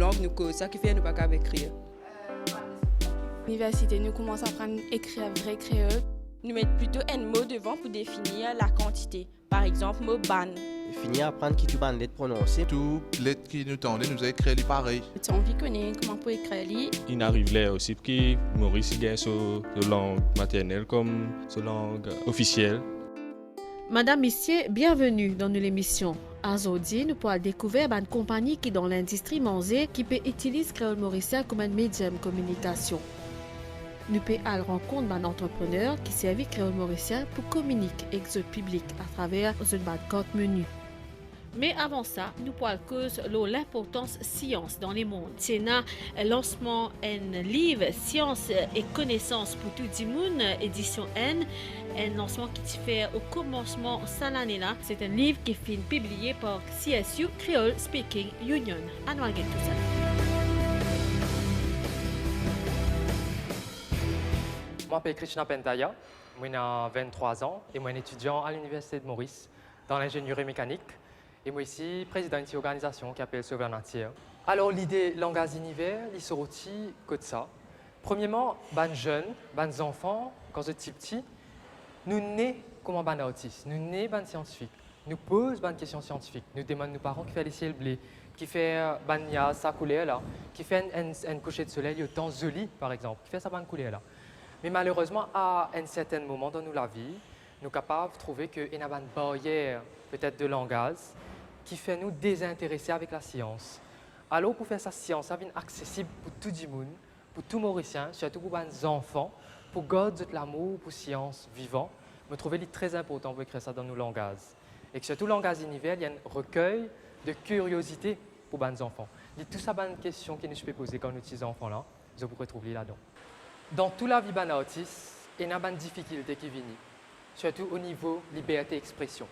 langue nous cause, ça qui fait nous pas qu'à écrire. L'université, nous commençons à apprendre à écrire vrai créole. Nous mettons plutôt un mot devant pour définir la quantité. Par exemple, mot ban. Finir à apprendre qui tu ban lettres prononcées. Tout lettres qui nous tendent, nous a écrit les pareil. Tu as envie de connaître comment pour écrire. Il arrive là aussi que Maurice il gagne sa langue maternelle comme sa langue officielle. Madame, Messieurs, bienvenue dans l'émission. Aujourd'hui, nous pourrons découvrir une compagnie qui dans l'industrie manger qui peut utiliser créole mauricien comme un médium de communication. Nous pouvons aller rencontre d'un entrepreneur qui servait créole mauricien pour communiquer avec le public à travers une carte menu. Mais avant ça, nous pourrons cause l'importance science dans les mondes. C'est un lancement un livre Science et connaissances pour tout le monde, édition N. Un lancement qui se fait au commencement de l'année là. C'est un livre qui est publié par CSU Creole Speaking Union. À nous regarder tout ça. Je m'appelle Krishna Pentaya, j'ai 23 ans et je suis étudiant à l'Université de Maurice dans l'ingénierie mécanique. Et moi ici, président d'une organisation qui s'appelle Sauver la Nature. Alors l'idée langage univers, il se retient que de ça. Premièrement, les jeunes, les enfants, quand ils sont petits, nous naissons comme un artiste, nous naissons des scientifiques, nous posons des questions scientifiques, nous demandons aux parents qui font les ciels bleus, qui fait sa couleur là, qui fait un coucher de soleil au temps joli par exemple, qui fait sa couleur là. Mais malheureusement, à un certain moment dans la vie, nous sommes capables de trouver qu'il y a une barrière peut-être de langage qui fait nous désintéresser avec la science. Alors pour faire cette science, ça devient accessible pour tout le monde, pour tout Mauricien, surtout pour les enfants, pour garder l'amour pour la science vivant. Je trouvais très important pour écrire ça dans nos langages. Et que surtout le langage univers, il y a un recueil de curiosité pour les enfants. Il y a toutes ces questions que nous pouvons poser quand nous sommes enfants là, vous pourrez trouver là-dedans. Dans toute la vie d'un artiste, il y a des difficultés qui viennent, surtout au niveau liberté d'expression.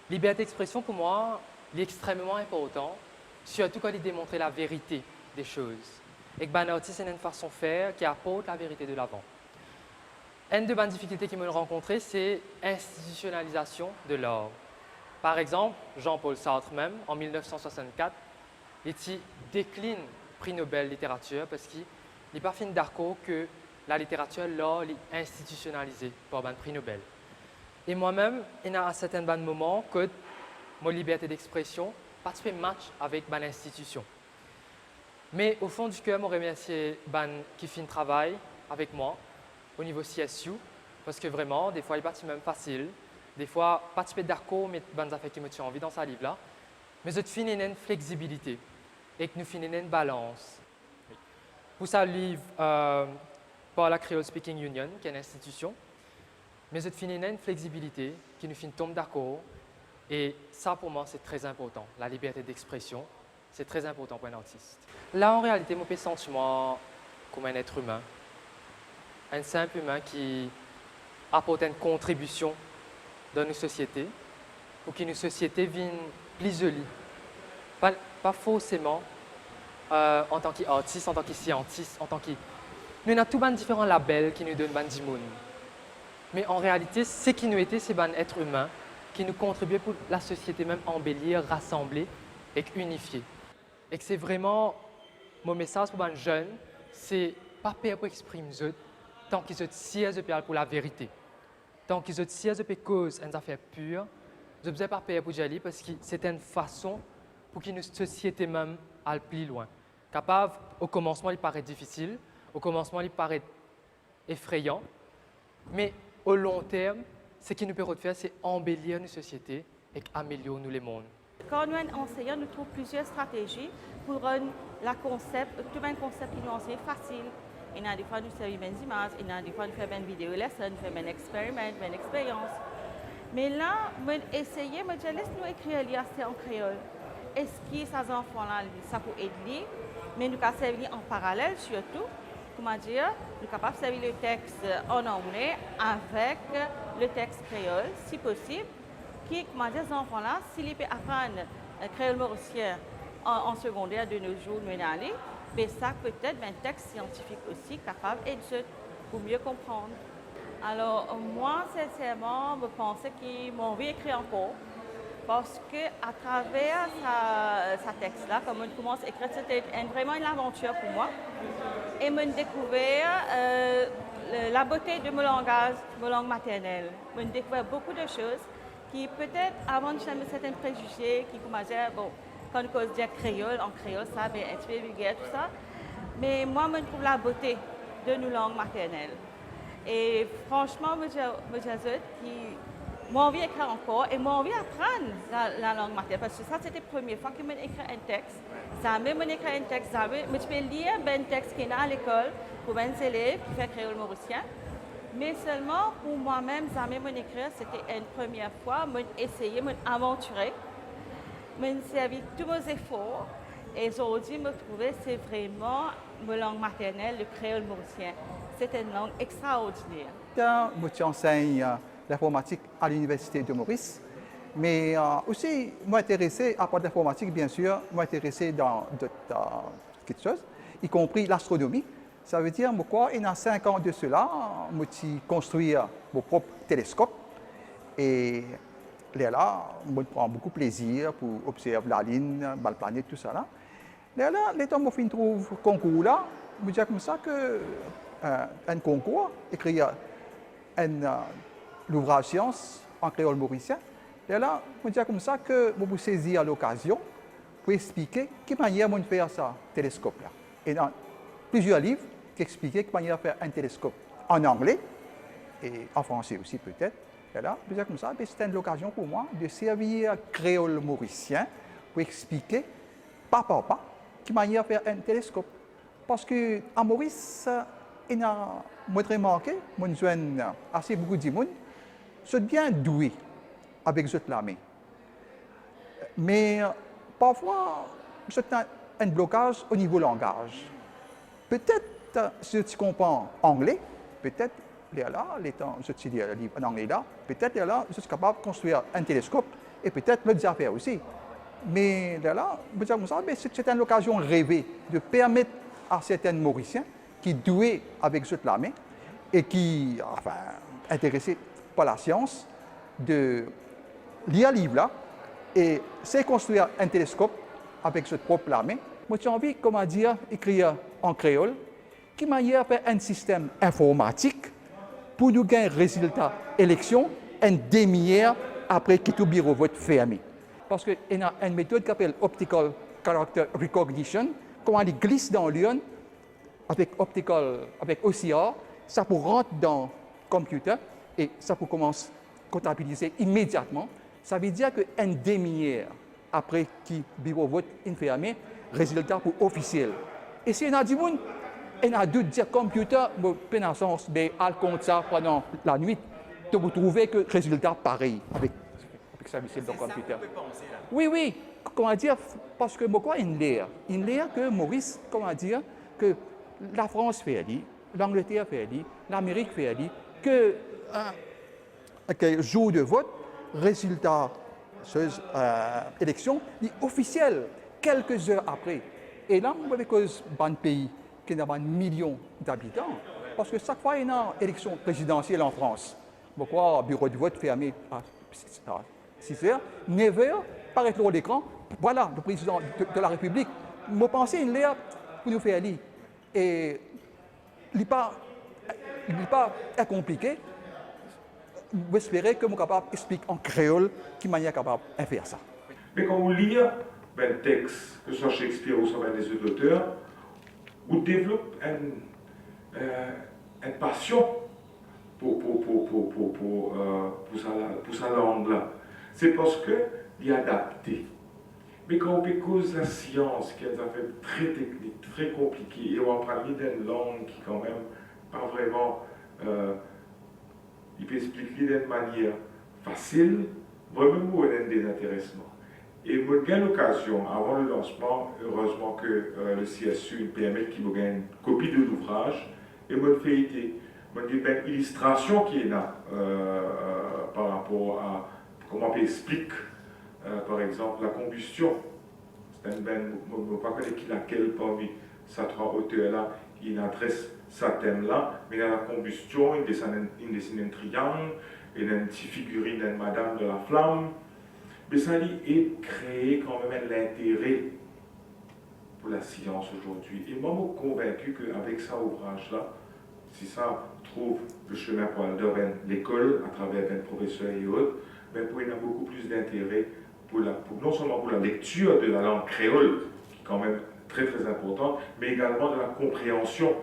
Liberté d'expression, pour moi, est extrêmement important, surtout quand il démontre la vérité des choses. Et que un artiste, c'est une façon de faire qui apporte la vérité de l'avant. Une des difficultés que j'ai rencontrées, c'est l'institutionnalisation de l'art. Par exemple, Jean-Paul Sartre même, en 1964, il décline le prix Nobel littérature parce qu'il n'est pas fin d'accord que la littérature, l'art, est institutionnalisée par un prix Nobel. Et moi-même, il y a à certains moments que ma liberté d'expression participe match avec une institution. Mais au fond du cœur, je remercie qui fait un travail avec moi au niveau CSU, parce que vraiment, des fois, il est même facile. Des fois, participer d'accord, mais des affaires qui me tiennent envie dans ce livre-là. Mais je finis une flexibilité et que nous finissons une balance. Pour ça, le livre par la Creole Speaking Union, qui est une institution, mais je finis une flexibilité qui nous finit tomber d'accord. Et ça, pour moi, c'est très important. La liberté d'expression, c'est très important pour un artiste. Là, en réalité, je me sens comme un être humain. Un simple humain qui apporte une contribution dans nos sociétés pour que nos sociétés viennent plus jolies. Pas forcément en tant qu'artiste, en tant que scientiste, en tant que... Nous avons tous les différents labels qui nous donnent des mondes. Mais en réalité, ce qui nous était, c'est un être humain qui nous contribue pour la société même embellir, rassembler et unifier. Et que c'est vraiment mon message pour les jeunes, c'est pas peur pour exprimer tant qu'ils sont sièges pour la vérité. Tant qu'ils sont sièges pour cause une affaire pure, je ne veux pas peur pour y parce que c'est une façon pour que notre société même aille plus loin. Capable, au commencement, il paraît difficile, au commencement, il paraît effrayant, mais au long terme, ce qui nous permet de faire, c'est embellir nos sociétés et améliorer nous les mondes. Quand nous sommes enseignants, nous trouvons plusieurs stratégies pour rendre le concept qui nous enseigne facile. Il y a des fois, nous servons des images, il y a des fois, nous faisons des vidéos leçons, nous faisons des expériments, des expériences. Mais là, nous essayons, nous laissons écrire assez en créole. Est-ce que ces enfants-là, ça peut aider? Mais nous avons servi en parallèle surtout. Comment dire, nous sommes capables de servir le texte en anglais avec le texte créole, si possible, qui, comment dire, ces enfants-là, s'ils peuvent apprendre créole mauricien en secondaire de nos jours, nous allons, mais ça peut-être un texte scientifique aussi capable de pour mieux comprendre. Alors, moi, sincèrement, je pense qu'ils m'ont envie d'écrire encore, parce qu'à travers sa texte-là, comme on commence à écrire, c'était vraiment une aventure pour moi. Et j'ai découvert la beauté de mon langage, mon langue maternelle. J'ai découvert beaucoup de choses qui peut-être, avant de changer certains préjugés, qui commençaient, bon, quand on dit créole, en créole, ça, bien, un petit peu vulgaire, tout ça. Mais moi, je trouve la beauté de nos langues maternelles. Et franchement, je qui m'ont envie d'écrire encore et m'ont envie d'apprendre la langue maternelle. Parce que ça, c'était la première fois que j'ai écrit un texte. Jamais j'ai écrit un texte, jamais. Je peux lire un texte qui est à l'école pour mes élèves qui fait créole mauricien. Mais seulement pour moi-même, jamais j'ai écrit, c'était une première fois. J'ai essayé, j'ai aventuré. J'ai servi tous mes efforts. Et aujourd'hui, je trouve que c'est vraiment ma langue maternelle, le créole mauricien. C'est une langue extraordinaire. J'enseigne l'informatique à l'Université de Maurice, mais aussi, je m'intéressais, à part l'informatique, bien sûr, je m'intéressais dans d'autres choses, y compris l'astronomie. Ça veut dire, quoi, il y a 5 ans de cela, j'ai construit mon propre télescope. Et là, je prends beaucoup de plaisir pour observer la Lune, la planète, tout ça. Là, les temps où je trouve un concours là, je dis comme ça que un concours, écrire l'ouvrage science en créole mauricien. Et là, je dis comme ça que je vous saisir l'occasion pour expliquer quelle manière de faire ça, télescope là. Et dans plusieurs livres qui expliquent quelle manière de faire un télescope en anglais et en français aussi peut-être. Et là, je dis comme ça, c'était l'occasion pour moi de servir créole mauricien pour expliquer pas par pas quelle manière de faire un télescope. Parce qu'à Maurice, il y a remarqué, je assez beaucoup de monde, c'est bien doué avec la main. Mais parfois, c'est un blocage au niveau langage. Peut-être, si tu comprends anglais, peut-être, là, je te dis le livre en anglais là, peut-être là, je suis capable de construire un télescope et peut-être d'autres affaires aussi. Mais là, c'est une occasion rêvée de permettre à certains Mauriciens qui sont doués avec la main et qui sont intéressés par la science, de lire un livre là et c'est construire un télescope avec cette propre main. Moi, j'ai envie, comment dire, écrire en créole, qui manière faire un système informatique pour nous gagner un résultat élection une demi-heure après que tout bureau vote fermé. Parce qu'il y a une méthode qui s'appelle Optical Character Recognition, comment il glisse dans l'urne avec OCR, ça peut rentrer dans le computer et ça peut commencer à comptabiliser immédiatement. Ça veut dire qu'une demi-heure après que le bureau vote est fermé, résultat pour officiel. Et si il y a du monde, il y a d'autres dire computer, mais dans le sens, mais à compte ça pendant la nuit, vous trouvez que le résultat pareil avec ça, c'est le computer. Oui, comment dire, parce que moi, il y a une l'air que Maurice, comment dire, que la France fait ali, l'Angleterre fait ali, l'Amérique fait ali, que jour de vote, résultat, élection, est officiel quelques heures après. Et là, avec un pays qui a un million d'habitants, parce que chaque fois qu'il y a une élection présidentielle en France, pourquoi bureau de vote fermé à 6 heures, 9 heures, paraît sur l'écran, voilà le président de la République. Je pense qu'il est pour nous faire aller. Et il n'est pas compliqué. J'espère que je suis capable d'expliquer en créole qui manière capable de faire ça. Mais quand vous lisez un texte, que ce soit Shakespeare ou soit des autres auteurs, vous développez une passion pour sa langue-là. C'est parce qu'il est adapté. Mais quand on cause la science, qui est une affaire très technique, très compliquée, et on va parler d'une langue qui quand même pas vraiment, il peut expliquer d'une manière facile, vraiment on a un désintéressement. Et moi j'ai l'occasion, avant le lancement, heureusement que le CSU me permet qu'il me gagne une copie de l'ouvrage, et moi je fais une illustration qui est là par rapport à comment on explique. Par exemple, la combustion. C'est un ben, je ne sais pas laquelle parmi ces 3 auteurs-là, il adresse ce thème-là, mais dans la combustion, il dessine un triangle, il y a une petite figurine d'une madame de la flamme, Mais ça est créé quand même l'intérêt pour la science aujourd'hui. Et moi, je suis convaincu qu'avec cet ouvrage-là, si ça trouve le chemin pour aller dans l'école, à travers les professeurs et autres, mais pour y avoir beaucoup plus d'intérêt, non seulement pour la lecture de la langue créole, qui est quand même très très importante, mais également de la compréhension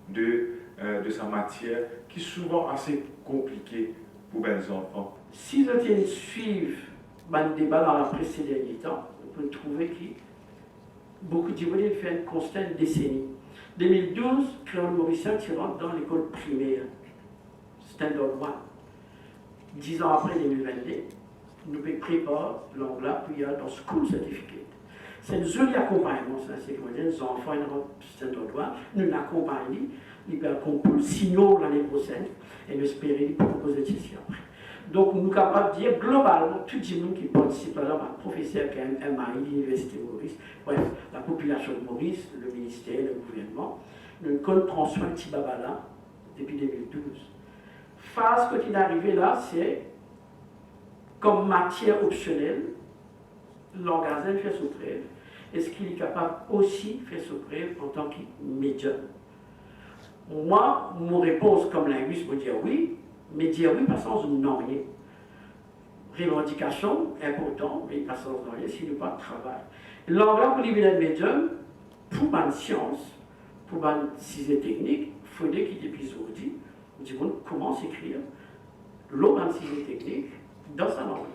de sa matière, qui est souvent assez compliquée pour les enfants. Si les gens suivent le débat dans la presse ces derniers temps, on peut trouver que beaucoup de gens fait un constat de décennie. 2012, créole mauricien qui rentre dans l'école primaire, standard 1. 10 ans après 2022, nous préparons l'anglais puis dans School Certificate. C'est un joli accompagnement, ça, c'est comment dire, les enfants ils rentrent standard 1, nous l'accompagnons, ils peuvent le signal l'année prochaine et nous espérons proposer ceci après. Donc, nous sommes capables de dire globalement, tout le monde qui participe, par exemple, un professeur qui a un MAI, l'Université de Maurice, bref, la population de Maurice, le ministère, le gouvernement, nous prenons soin de Tibabala depuis 2012. Phase quand il est arrivé là, c'est comme matière optionnelle, l'organisme fait son preuve. Est-ce qu'il est capable aussi de faire son preuve en tant que médium? Moi, mon réponse comme linguiste, me dire oui. Mais dire oui, pas sans non rien. Revendication, important, mais pas sans non rien, s'il n'y a pas de travail. L'anglais pour les médium, pour une science, pour une sujet technique, il faudrait qu'il y ait des aujourd'hui, on dit comment s'écrire l'autre sujet technique dans sa langue.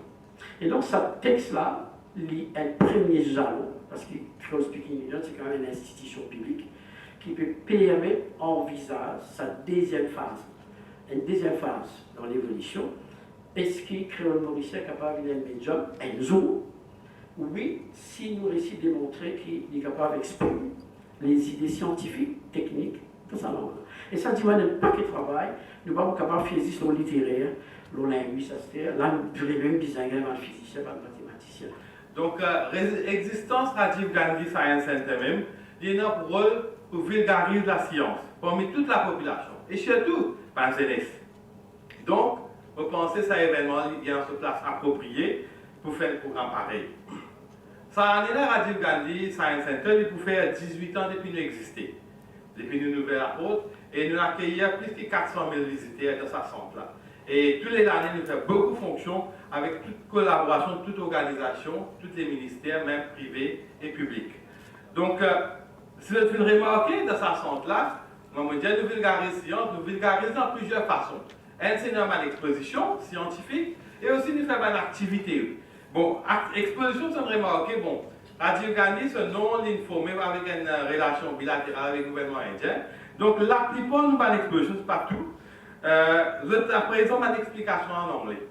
Et donc, ce texte-là, est le premier jalon, parce que Creole Speaking Union, c'est quand même une institution publique qui peut permettre d'envisager sa deuxième phase. Une deuxième phase dans l'évolution, est-ce que créole mauricien est capable de médium un jour? Oui, si nous réussissons de démontrer qu'il est capable d'exprimer les idées scientifiques, techniques de sa langue. Et ça dit pas que travail, nous ne sommes pas capables de faire juste le littéraire, le linguiste, là nous devons même designer un physicien, un mathématicien. Donc, l'existence Radio Gandhi Science Center même, il y a un rôle pour vulgariser la science parmi toute la population. Et surtout, par jeunesse. Donc, vous pensez que cet événement il y a une place appropriée pour faire un programme pareil. Ça en est là, Radio Gandhi Science Center, il peut faire 18 ans depuis nous exister, depuis nous nouvelles apôtres, et nous accueillir plus de 400 000 visiteurs dans sa centre-là. Et tous les années, nous faisons beaucoup de fonctions avec toute collaboration, toute organisation, tous les ministères, même privés et publics. Donc, si vous remarquez dans sa centre-là, nous vulgarisons science, nous vulgarisons dans plusieurs façons. Un, c'est une exposition scientifique et aussi nous faisons une activité. Bon, exposition, c'est remarqué, bon, Radio Gandhi, ce nom l'informé avec une relation bilatérale avec le gouvernement indien. Donc, la plupart de nos expositions, c'est pas tout. À présent, une explication en anglais.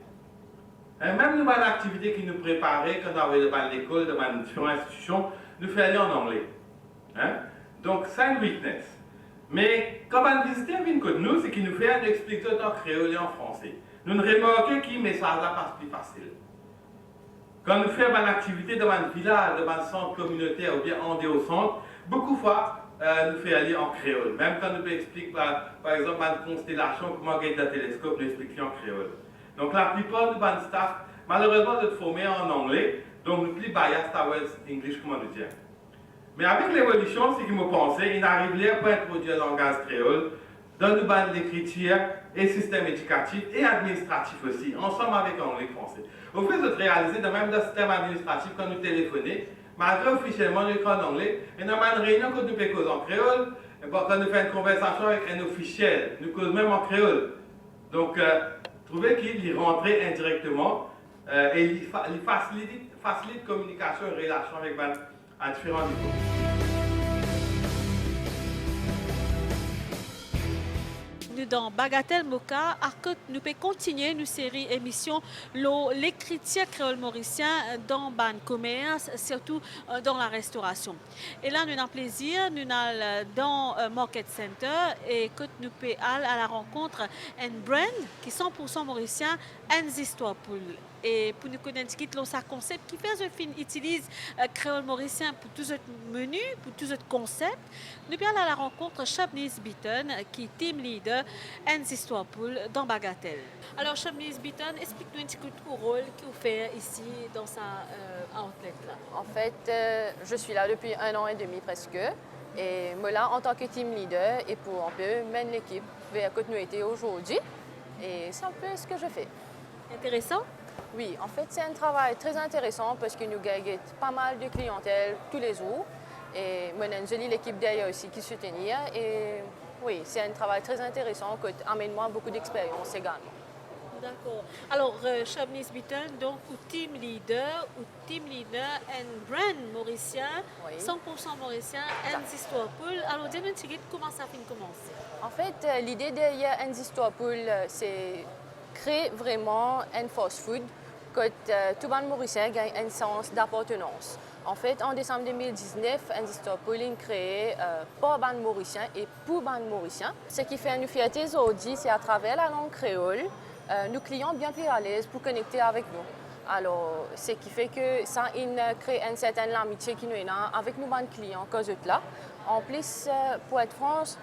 Et même nous avons une activité qui nous préparait quand on avait dans l'école, dans différentes institutions, nous faisons en anglais. Hein? Donc, c'est une weakness. Mais quand on visite une nous, c'est qu'il nous fait un explicateur en créole et en français. Nous remarquons que le message là passe plus facile. Quand nous faisons une activité dans un village, dans un centre communautaire ou bien en dehors au centre, beaucoup de fois, nous faisons aller en créole. Même quand nous expliquons par exemple une constellation, comment gagner un télescope, nous expliquons en créole. Donc la plupart de nos staff, malheureusement, nous sommes formés en anglais, donc nous plus biased à English, comment nous dire. Mais avec l'évolution, c'est que je pensais, il arrive à introduire le langage créole dans nos bandes d'écriture et système éducatif et administratif aussi, ensemble avec l'anglais français. Au fait de réaliser, même dans le système administratif, quand nous téléphonons, malgré officiellement nous écrivons en anglais, mais dans une réunion, quand nous faisons en créole, quand nous faisons une conversation avec un officiel, nous causons même en créole. Donc, trouvez qu'il y rentrait indirectement et il facilite la communication et relation avec à différents niveaux. Nous dans Bagatelle Moka, nous pouvons continuer nos séries émissions l'écriture créole mauricien dans le commerce, surtout dans la restauration. Et là, nous avons plaisir, nous allons dans Market Center et que nous pouvons aller à la rencontre d'un brand qui est 100% mauricien, une histoire pour et pour nous connaître ce concept qui fait un film utilise créole mauricien pour tous autres menus, pour tous autres concepts. Nous allons à la rencontre Shabniz Beaton qui est team leader une histoire pour dans Bagatelle. Alors, Chamlis Bitton, explique-nous un petit peu ton rôle que vous faites ici dans sa outlet là. En fait, je suis là depuis 1 an et demi presque. Et moi là, en tant que team leader, et pour un peu mener l'équipe vers continuité aujourd'hui. Et c'est un peu ce que je fais. Intéressant? Oui, en fait, c'est un travail très intéressant parce que nous gagnons pas mal de clientèle tous les jours. Et moi, j'ai une jolie équipe derrière aussi qui soutient. Et oui, c'est un travail très intéressant qui amène-moi beaucoup d'expérience également. D'accord. Alors, Chamlis Bitton, donc, team leader and brand mauricien, Oui. 100% mauricien, and histoire pour. Alors, dis-nous un petit peu comment ça a commencé. En fait, l'idée derrière Enzistopoul, c'est créer vraiment un fast-food que tout le monde mauricien gagne un sens d'appartenance. En fait, en décembre 2019, Enzistopoul a créé pour les mauriciens et pour les mauriciens. Ce qui fait une fierté aujourd'hui, c'est à travers la langue créole, nos clients bien plus à l'aise pour connecter avec nous. Alors, ce qui fait que ça crée une certaine amitié qui nous est là avec nos clients que là. En plus, pour être France,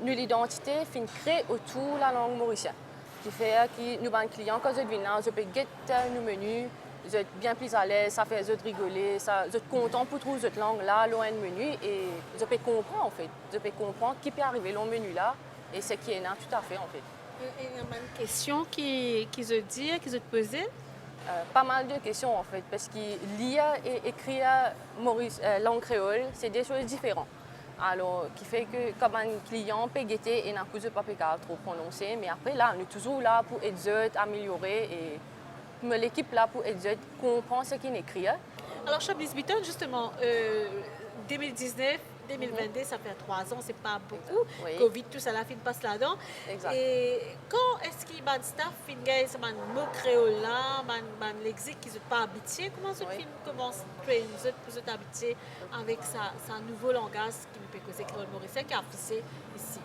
nous l'identité fin créée autour de la langue mauricienne. Qui fait que nos clients quand ils viennent là, ils peuvent guetter nos menus, ils sont bien plus à l'aise, ça fait ils rigoler, ils sont contents pour trouver cette langue là, loin de menu et ils peuvent comprendre en fait, ils peuvent comprendre qui peut arriver dans le menu là et ce qui est là tout à fait en fait. Il y a une question qu'ils se disent, qu'ils se posent. Pas mal de questions en fait, parce que lire et écrire langue créole, c'est des choses différentes. Alors, qui fait que comme un client peut guetter et n'a pas trop prononcé, mais après là, on est toujours là pour aider, améliorer et l'équipe là pour aider, comprendre ce qu'il écrit. Alors, Chamlis Bitton, justement, 2019, 2022, ça fait 3 ans, c'est pas beaucoup. Oui. Covid, tout ça, la fin passe là-dedans. Exact. Et quand est-ce qu'il y a un staff qui gagne ce mot créole là, un lexique qui ne sont pas habitués, comment ce film commence à créer une autre plus habitués avec sa nouveau langage qui nous peut causer créole mauricien qui est affiché ici?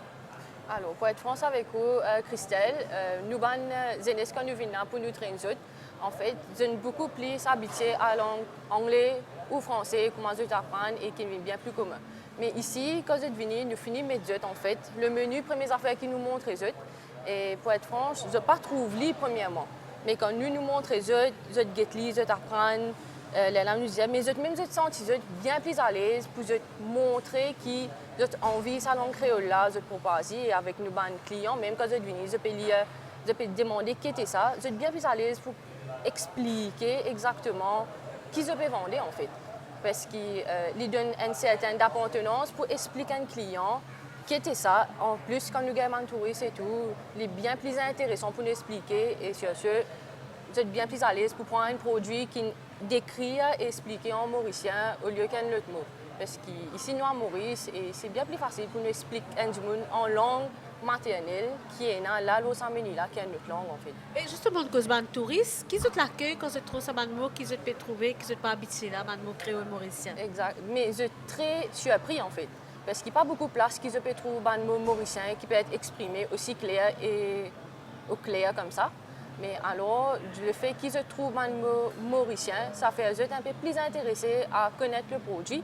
Alors, pour être franche avec vous, Christelle, nous jeunesse quand nous venons pour nous traîner, en fait, je suis beaucoup plus habituée à la langue anglaise ou français, comment je apprendre et qui est bien plus commun. Mais ici, quand je suis venue, nous finissons mes en fait. Le menu, première affaire qui nous montre les autres. Et pour être franche, je n'ai pas trouvé premièrement. Mais quand nous montrons les autres, je guette, je apprendre la langue musicale. Mais même je sens bien plus à l'aise pour montrer qu'ils ont envie de sa langue créole là, je propose avec nos clients. Même quand je suis venue, je peux demander qui était ça. Je suis bien plus à l'aise pour expliquer exactement qui je peux vendre en fait. Parce qu'il donne une certaine appartenance pour expliquer à un client qui était ça. En plus, quand nous gagnons un touriste et tout, il est bien plus intéressant pour nous expliquer. Et sur ce, vous êtes bien plus à l'aise pour prendre un produit qui décrit et expliquer en mauricien au lieu qu'un autre mot. Parce qu'ici, nous, à Maurice, c'est bien plus facile pour nous expliquer en langue maternelle qui est là, l'eau sans menu, là, qui est une autre langue, en fait. Et justement, quand vous êtes touriste, qui sont l'accueil quand vous trouvez un mot qui vous peut trouver, qui ne sont pas habitués là, un mot créole mauricien? Exact. Mais je suis très surpris, en fait. Parce qu'il n'y a pas beaucoup de place qui se peut trouver un mot mauricien qui peut être exprimé aussi clair et au clair comme ça. Mais alors, le fait qu'ils se trouvent un mot mauricien, ça fait eux un peu plus intéressés à connaître le produit.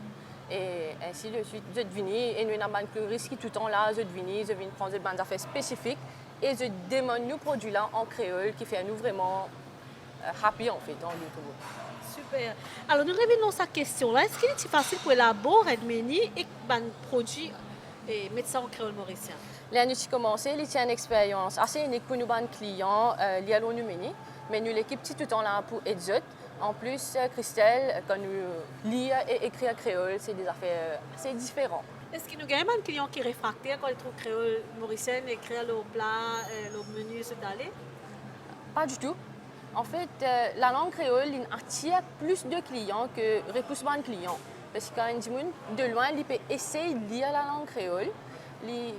Et ainsi de suite, je suis venue et nous avons un risque tout le temps là, je viens prendre des affaires spécifiques et je demande nos produits là en créole qui fait nous vraiment happy en fait dans le tout. Super. Alors nous revenons à cette question là. Est-ce qu'il est facile pour élaborer un menu et un produit et mettre ça en créole mauricien? Là, nous avons commencé, il y a une expérience assez unique pour nos clients liés à nos menus, mais nous l'équipe tout le temps là pour aider. En plus, Christelle, quand nous lisons et écrivons créole, c'est des affaires assez différentes. Est-ce qu'il nous y a un client qui est réfractaire quand il trouve créole mauricien, écrire le plat, le menu, c'est d'aller? Pas du tout. En fait, la langue créole attire plus de clients que repoussement de clients. Parce que quand un monde de loin, il peut essayer de lire la langue créole, il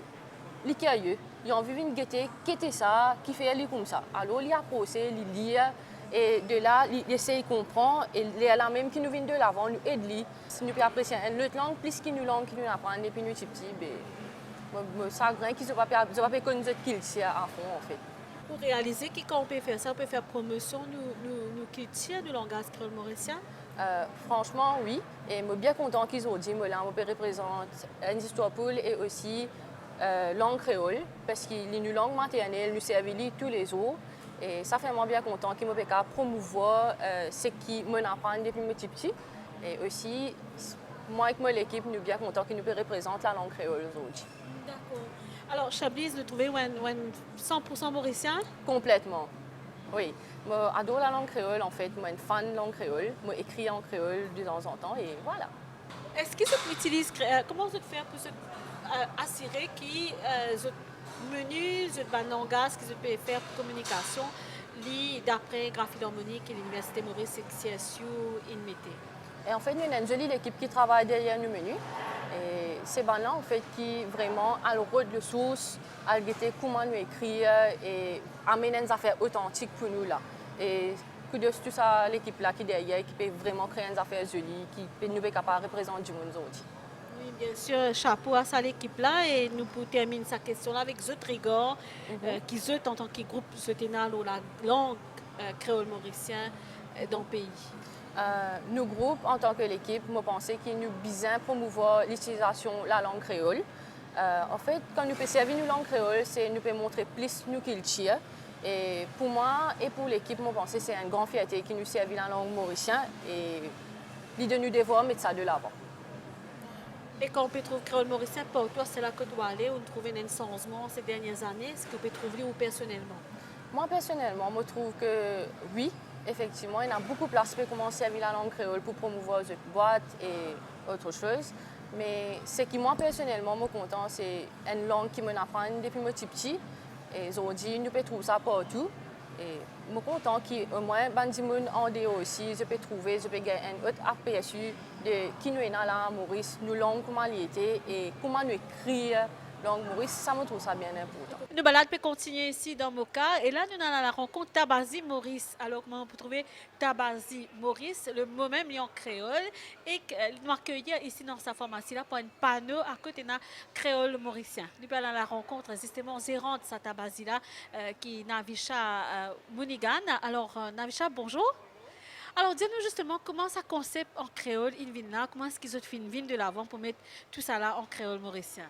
est curieux. Il a envie de guetter, qu'est-ce ça, qui fait aller comme ça. Alors, il a posé, il lit. Et de là, il essaie de comprendre et les là même qui nous viennent de l'avant, nous aident. Si nous pouvons apprécier une autre langue, plus qu'une langue qui nous apprend, et puis nous petits, ça grain qu'ils ne vont pas connaître qu'ils sont à fond en fait. Pour réaliser qu'on peut faire ça, on peut faire promotion nous culture du langage créole mauricien? Franchement, oui. Et je suis bien content qu'ils ont dit, moi, là, on peut représenter Enzistopoul et aussi langue créole, parce qu'il est une langue maternelle, nous servit tous les jours. Et ça fait moi bien content qu'il me puisse promouvoir ce qui m'apprend depuis mon petit. Et aussi, moi et l'équipe, nous sommes bien contents qu'il nous représente la langue créole aujourd'hui. D'accord. Alors, Chablis, vous trouvez 100% mauricien? Complètement, oui. Moi, j'adore la langue créole, en fait. Moi, je suis fan de langue créole. Moi, j'écris en créole de temps en temps, et voilà. Est-ce que vous utilisez, comment vous faites pour assurer que le menu, le langage que vous pouvez faire pour communication, d'après Graphie Harmonique et l'Université Maurice CSU INMET? Et en fait, nous avons une jolie équipe qui travaille derrière le menu. Et c'est là en fait qui vraiment a le rôle de source, à guetter comment nous écrire et amener des affaires authentiques pour nous là. Et kudos tout ça l'équipe là qui est derrière, qui peut vraiment créer des affaires jolies, qui peut nous être capable de représenter du monde aujourd'hui. Oui, bien sûr, chapeau à ça l'équipe là et nous pour terminer sa question là avec Zot Rigor, qui Zot en tant que groupe Zoténal ou la langue créole mauricien dans le pays. Nos groupes, en tant que l'équipe, je pense qu'ils nous besoin promouvoir l'utilisation de la langue créole. En fait, quand nous pouvons servir nos langues créoles, c'est nous pouvons montrer plus nos cultures. Et pour moi et pour l'équipe, je pense que c'est une grande fierté qui nous servent la langue mauricienne et l'idée de nous devoir mettre ça de l'avant. Et quand on peut trouver créole mauricien, pour toi, c'est là que tu dois aller, on trouve un changement ces dernières années. Est-ce que tu peux trouver ou personnellement? Moi, personnellement, je trouve que oui. Effectivement, il y a beaucoup de place pour commencer à vivre la langue créole pour promouvoir les boîtes et autre chose. Mais ce qui, moi, personnellement, me content, c'est une langue qui m'apprend depuis mon petit. Et aujourd'hui, nous pouvons trouver ça partout. Et je suis content qu'au moins, Bandimoun en dehors aussi, je peux trouver, je peux gagner un autre aperçu de qui nous est là à Maurice, nos langues, comment elles étaient et comment nous écrire. Donc, Maurice, ça me trouve ça bien important. Nous balade peut continuer ici dans Moka et là nous avons la rencontre Tabazi Maurice. Alors comment on peut trouver Tabazi Maurice, le mot même est en créole et nous accueillir ici dans sa pharmacie là pour un panneau à côté de créole mauricien. Nous allons à la rencontre justement gérante de sa Tabazi là qui est Navisha Mounigan. Alors Navisha, bonjour. Alors, dis-nous justement comment ça concept en créole il vient là, comment est-ce qu'ils ont fait une ville de l'avant pour mettre tout ça là en créole mauricien?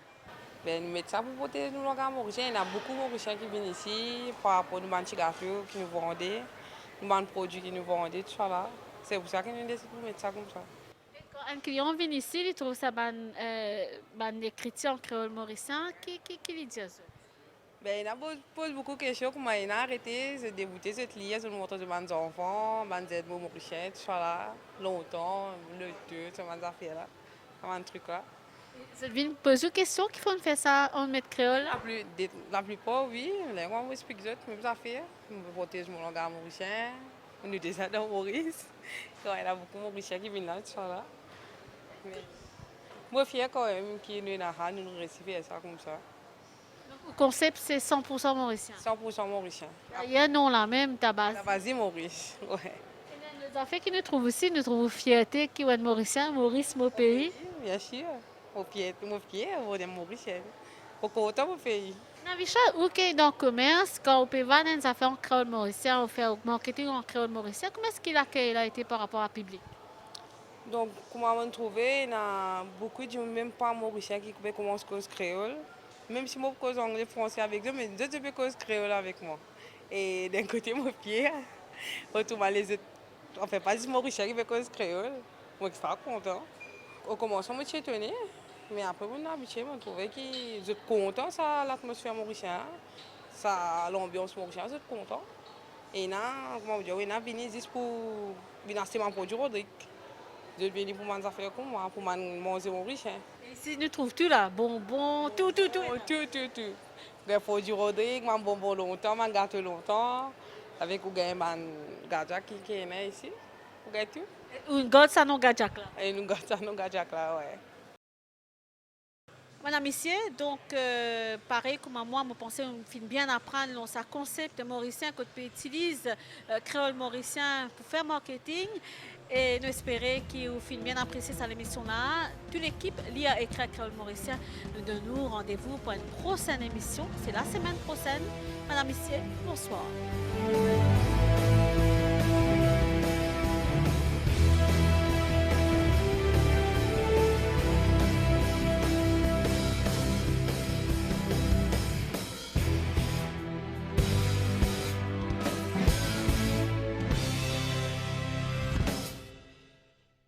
Ben, nous mettons ça pour porter nos langues mauriciennes. Il y a beaucoup de Mauriciens qui viennent ici par rapport aux petits gâteaux qui nous vendent, nos produits qui nous vendent, tout ça là. C'est pour ça que nous décidons de mettre ça comme ça. Et quand un client vient ici, il trouve ça ban écriture en créole mauricien, qui lui dit ça? Ben, il a posé beaucoup de questions, comment il a arrêté de débuter cette ligne, sur le montant de mes enfants, des mots mauriciens, tout ça là, longtemps, le deux, ces affaires là, un truc là. Vous venez poser une question qu'il faut faire ça en mettre créole? La plupart, oui. Moi, je explique ça, même affaires. Je protège mon langage mauricien. On est déjà dans Maurice. Il y a beaucoup de Mauriciens qui viennent là, tout ça là. Mais moi, je suis fier quand même qu'il y a nous réussissons ça comme ça. Le concept, c'est 100% mauricien? 100% mauricien. Il y a un nom là même, Tabazi. Tabazi Maurice, ouais. Les affaires qui nous trouvent aussi, nous trouvons fierté qui est mauricien, Maurice, mon pays. Oui, bien sûr. Mon pied, on est mauricien. Pourquoi autant mon pays? Navisha, où est dans le commerce, quand on peut vendre des affaires en créole mauricien, on fait un marketing en créole mauricien, comment est-ce qu'il a été par rapport au public? Donc, comment on trouve, il y a beaucoup de même pas mauriciens qui commencent à cause créole. Même si moi, je cause anglais, français avec eux, mais d'autres peux cause créole avec moi. Et d'un côté, mon pied, autrement les autres, on ne fait pas des mauriciens qui cause créole. Moi, je suis pas content. Au commencement, je suis étonnée. Mais après, on a habitué, on trouvait qu'ils étaient contents, ça, l'atmosphère mauricienne, ça, l'ambiance mauricienne, ils étaient contents. Et là, comment dire, on a venu juste pour venir acheter mon produit Rodrigue. Je suis venu pour m'en faire comme moi, pour manger mauricien. Ici, nous trouvons tout là, bonbons, tout. Tout. Les produits Rodrigue, mon bonbon longtemps, mon gâteau longtemps, avec un gâteau qui est là ici. Vous avez tout? Une gâteau, ça non gâteau là? Et une gâteau, ça non gâteau là, ouais. Madame Missier, donc pareil comme moi, je pensais qu'on finit bien apprendre dans ce concept mauricien qu'on peut utiliser, créole mauricien pour faire marketing. Et nous espérons que vous finissez bien apprécier cette émission-là. Toute l'équipe LIA Écrit Créole Mauricien nous donne rendez-vous pour une prochaine émission. C'est la semaine prochaine. Madame Missier, bonsoir.